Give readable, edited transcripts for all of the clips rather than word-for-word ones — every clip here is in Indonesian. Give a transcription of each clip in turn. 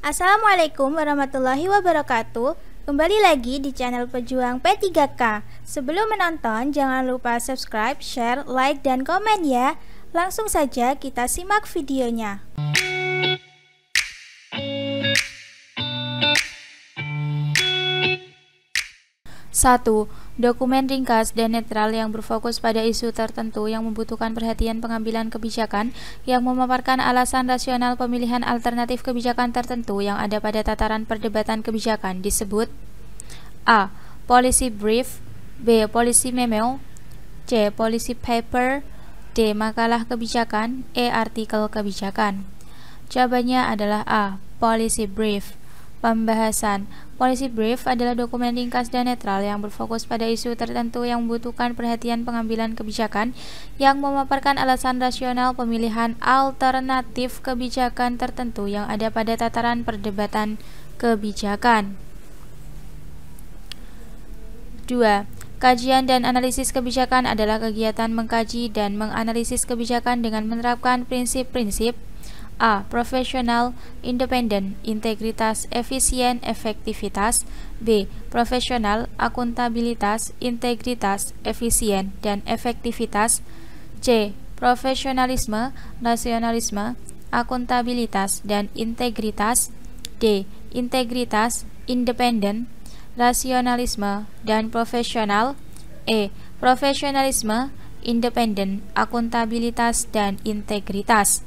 Assalamualaikum warahmatullahi wabarakatuh. Kembali lagi di channel Pejuang P3K. Sebelum menonton, jangan lupa subscribe, share, like, dan komen ya. Langsung saja kita simak videonya. 1. Dokumen ringkas dan netral yang berfokus pada isu tertentu yang membutuhkan perhatian pengambilan kebijakan yang memaparkan alasan rasional pemilihan alternatif kebijakan tertentu yang ada pada tataran perdebatan kebijakan disebut A. Policy brief, B. Policy memo, C. Policy paper, D. Makalah kebijakan, E. Artikel kebijakan. Jawabannya adalah A. Policy brief. Pembahasan. Policy brief adalah dokumen ringkas dan netral yang berfokus pada isu tertentu yang membutuhkan perhatian pengambilan kebijakan yang memaparkan alasan rasional pemilihan alternatif kebijakan tertentu yang ada pada tataran perdebatan kebijakan. 2. Kajian dan analisis kebijakan adalah kegiatan mengkaji dan menganalisis kebijakan dengan menerapkan prinsip-prinsip A. Profesional, independen, integritas, efisien, efektivitas. B. Profesional, akuntabilitas, integritas, efisien, dan efektivitas. C. Profesionalisme, nasionalisme, akuntabilitas, dan integritas. D. Integritas, independen, rasionalisme, dan profesional. E. Profesionalisme, independen, akuntabilitas, dan integritas.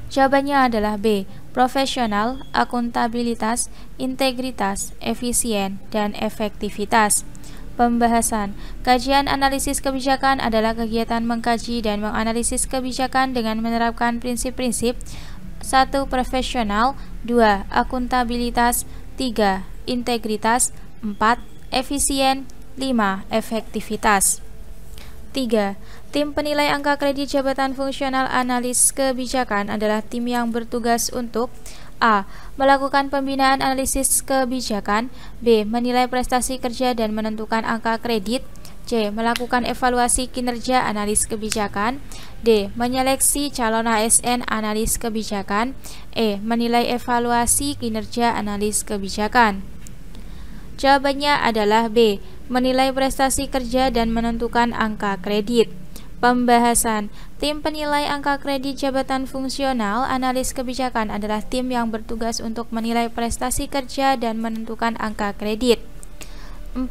Jawabannya adalah B. Profesional, akuntabilitas, integritas, efisien, dan efektivitas. Pembahasan. Kajian analisis kebijakan adalah kegiatan mengkaji dan menganalisis kebijakan dengan menerapkan prinsip-prinsip 1. Profesional, 2. Akuntabilitas, 3. Integritas, 4. Efisien, 5. Efektivitas. 3. Tim penilai angka kredit jabatan fungsional analis kebijakan adalah tim yang bertugas untuk A. Melakukan pembinaan analisis kebijakan, B. Menilai prestasi kerja dan menentukan angka kredit, C. Melakukan evaluasi kinerja analis kebijakan, D. Menyeleksi calon ASN analis kebijakan, E. Menilai evaluasi kinerja analis kebijakan. Jawabannya adalah B. Menilai prestasi kerja dan menentukan angka kredit. Pembahasan. Tim penilai angka kredit jabatan fungsional analis kebijakan adalah tim yang bertugas untuk menilai prestasi kerja dan menentukan angka kredit. 4.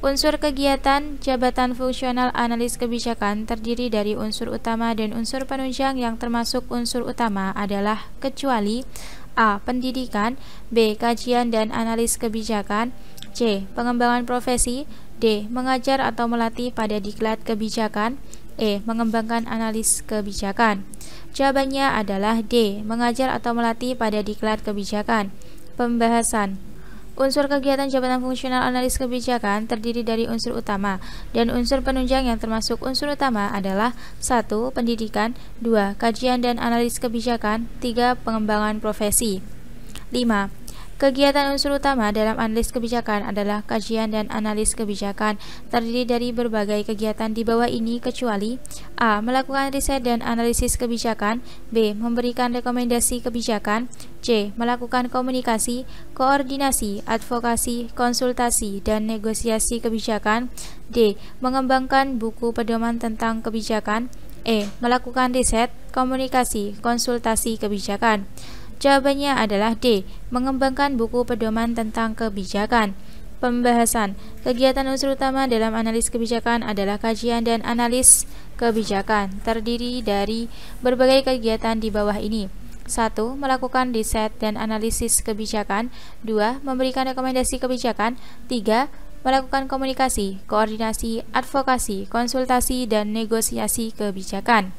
Unsur kegiatan jabatan fungsional analis kebijakan terdiri dari unsur utama dan unsur penunjang yang termasuk unsur utama adalah kecuali A. Pendidikan, B. Kajian dan analis kebijakan, C. Pengembangan profesi, D. Mengajar atau melatih pada diklat kebijakan, E. Mengembangkan analis kebijakan. Jawabannya adalah D. Mengajar atau melatih pada diklat kebijakan. Pembahasan. Unsur kegiatan jabatan fungsional analis kebijakan terdiri dari unsur utama dan unsur penunjang yang termasuk unsur utama adalah 1. Pendidikan, 2. Kajian dan analis kebijakan, 3. Pengembangan profesi. 5. Kegiatan unsur utama dalam analis kebijakan adalah kajian dan analis kebijakan terdiri dari berbagai kegiatan di bawah ini kecuali A. Melakukan riset dan analisis kebijakan, B. Memberikan rekomendasi kebijakan, C. Melakukan komunikasi, koordinasi, advokasi, konsultasi, dan negosiasi kebijakan, D. Mengembangkan buku pedoman tentang kebijakan, E. Melakukan riset, komunikasi, konsultasi kebijakan. Jawabannya adalah D. Mengembangkan buku pedoman tentang kebijakan. Pembahasan. Kegiatan unsur utama dalam analis kebijakan adalah kajian dan analis kebijakan terdiri dari berbagai kegiatan di bawah ini. 1. Melakukan riset dan analisis kebijakan, 2. Memberikan rekomendasi kebijakan, 3. Melakukan komunikasi, koordinasi, advokasi, konsultasi, dan negosiasi kebijakan.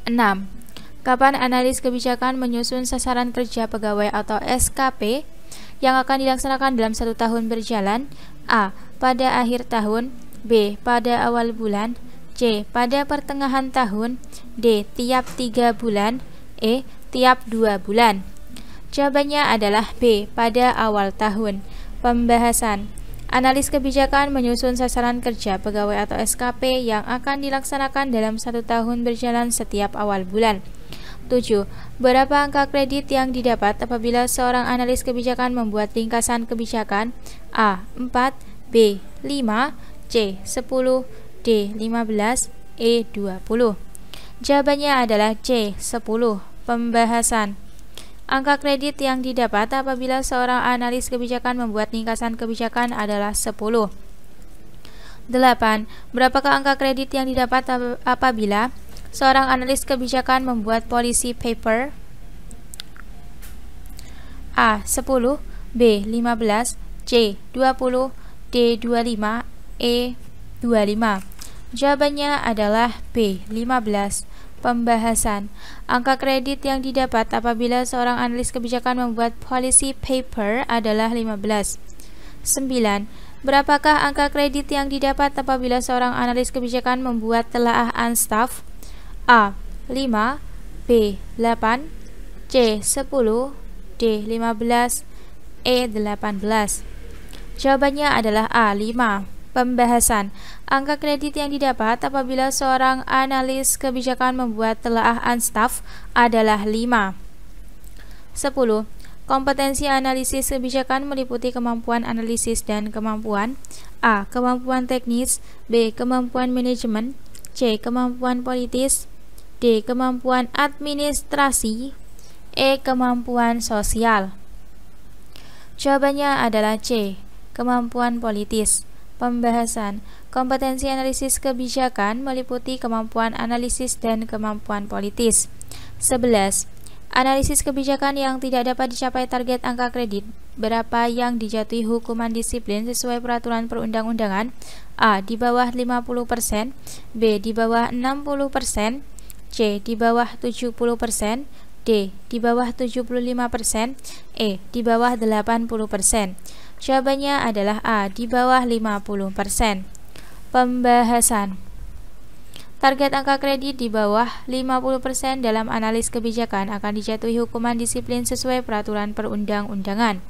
6. Kapan analis kebijakan menyusun sasaran kerja pegawai atau SKP yang akan dilaksanakan dalam 1 tahun berjalan? A. Pada akhir tahun, B. Pada awal bulan, C. Pada pertengahan tahun, D. Tiap 3 bulan, E. Tiap 2 bulan. Jawabannya adalah B. Pada awal tahun. Pembahasan. Analis kebijakan menyusun sasaran kerja pegawai atau SKP yang akan dilaksanakan dalam 1 tahun berjalan setiap awal bulan. 7. Berapa angka kredit yang didapat apabila seorang analis kebijakan membuat ringkasan kebijakan? A. 4, B. 5, C. 10, D. 15, E. 20. Jawabannya adalah C. 10. Pembahasan. Angka kredit yang didapat apabila seorang analis kebijakan membuat ringkasan kebijakan adalah 10. 8. Berapakah angka kredit yang didapat apabila seorang analis kebijakan membuat policy paper? A. 10, B. 15, C. 20, D. 25, E. 25. Jawabannya adalah B. 15. Pembahasan. Angka kredit yang didapat apabila seorang analis kebijakan membuat policy paper adalah 15. 9. Berapakah angka kredit yang didapat apabila seorang analis kebijakan membuat telaah unstaff? A. 5, B. 8, C. 10, D. 15, E. 18. Jawabannya adalah A. 5. Pembahasan. Angka kredit yang didapat apabila seorang analis kebijakan membuat telaah unstaff adalah 5. 10. Kompetensi analisis kebijakan meliputi kemampuan analisis dan kemampuan A. Kemampuan teknis, B. Kemampuan manajemen, C. Kemampuan politis, D. Kemampuan administrasi, E. Kemampuan sosial. Jawabannya adalah C. Kemampuan politis. Pembahasan. Kompetensi analisis kebijakan meliputi kemampuan analisis dan kemampuan politis. 11. Analisis kebijakan yang tidak dapat dicapai target angka kredit. Berapa yang dijatuhi hukuman disiplin sesuai peraturan perundang-undangan? A. Di bawah 50%, B. Di bawah 60%, C. Di bawah 70%, D. Di bawah 75%, E. Di bawah 80%. Jawabannya adalah A. Di bawah 50%. Pembahasan. Target angka kredit di bawah 50% dalam analis kebijakan akan dijatuhi hukuman disiplin sesuai peraturan perundang-undangan.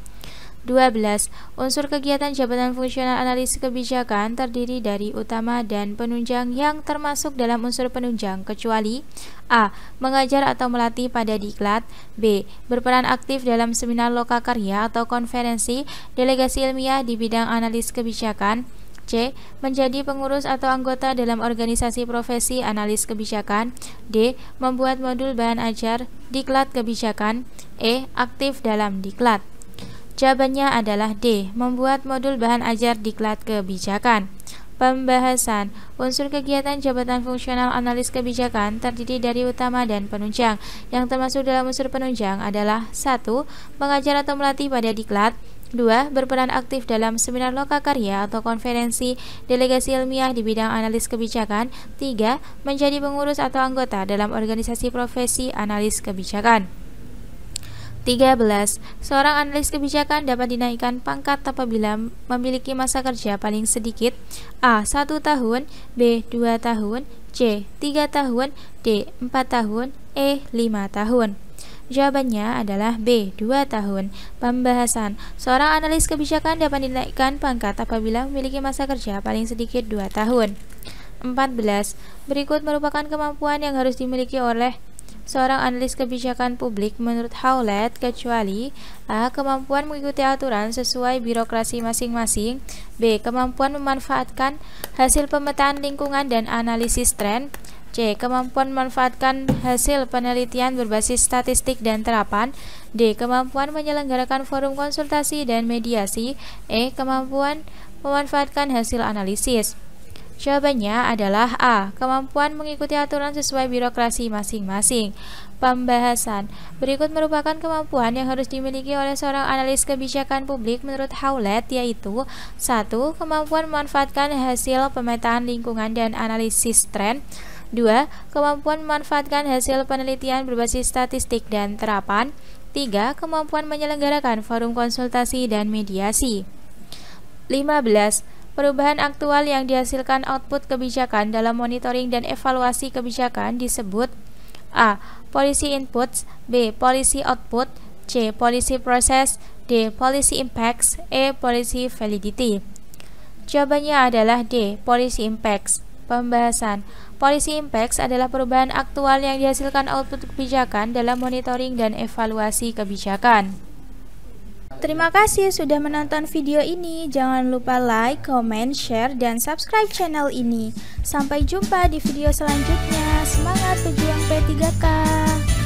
12. Unsur kegiatan jabatan fungsional analis kebijakan terdiri dari utama dan penunjang yang termasuk dalam unsur penunjang kecuali A. Mengajar atau melatih pada diklat, B. Berperan aktif dalam seminar lokakarya atau konferensi delegasi ilmiah di bidang analis kebijakan, C. Menjadi pengurus atau anggota dalam organisasi profesi analis kebijakan, D. Membuat modul bahan ajar diklat kebijakan, E. Aktif dalam diklat. Jawabannya adalah D. Membuat modul bahan ajar diklat kebijakan. Pembahasan. Unsur kegiatan jabatan fungsional analis kebijakan terdiri dari utama dan penunjang. Yang termasuk dalam unsur penunjang adalah 1. Mengajar atau melatih pada diklat, 2. Berperan aktif dalam seminar lokakarya atau konferensi delegasi ilmiah di bidang analis kebijakan, 3. Menjadi pengurus atau anggota dalam organisasi profesi analis kebijakan. 13. Seorang analis kebijakan dapat dinaikkan pangkat apabila memiliki masa kerja paling sedikit A. 1 tahun, B. 2 tahun, C. 3 tahun, D. 4 tahun, E. 5 tahun. Jawabannya adalah B. 2 tahun. Pembahasan. Seorang analis kebijakan dapat dinaikkan pangkat apabila memiliki masa kerja paling sedikit 2 tahun. 14. Berikut merupakan kemampuan yang harus dimiliki oleh seorang analis kebijakan publik menurut Howlett kecuali A. Kemampuan mengikuti aturan sesuai birokrasi masing-masing, B. Kemampuan memanfaatkan hasil pemetaan lingkungan dan analisis tren, C. Kemampuan memanfaatkan hasil penelitian berbasis statistik dan terapan, D. Kemampuan menyelenggarakan forum konsultasi dan mediasi, E. Kemampuan memanfaatkan hasil analisis. Jawabannya adalah A. Kemampuan mengikuti aturan sesuai birokrasi masing-masing. Pembahasan. Berikut merupakan kemampuan yang harus dimiliki oleh seorang analis kebijakan publik menurut Howlett, yaitu 1. Kemampuan memanfaatkan hasil pemetaan lingkungan dan analisis tren, 2. Kemampuan memanfaatkan hasil penelitian berbasis statistik dan terapan, 3. Kemampuan menyelenggarakan forum konsultasi dan mediasi. 15. Perubahan aktual yang dihasilkan output kebijakan dalam monitoring dan evaluasi kebijakan disebut A. Policy inputs, B. Policy output, C. Policy process, D. Policy impacts, E. Policy validity. Jawabannya adalah D. Policy impacts. Pembahasan Policy Impacts adalah perubahan aktual yang dihasilkan output kebijakan dalam monitoring dan evaluasi kebijakan. Terima kasih sudah menonton video ini. Jangan lupa like, comment, share, dan subscribe channel ini. Sampai jumpa di video selanjutnya. Semangat pejuang P3K!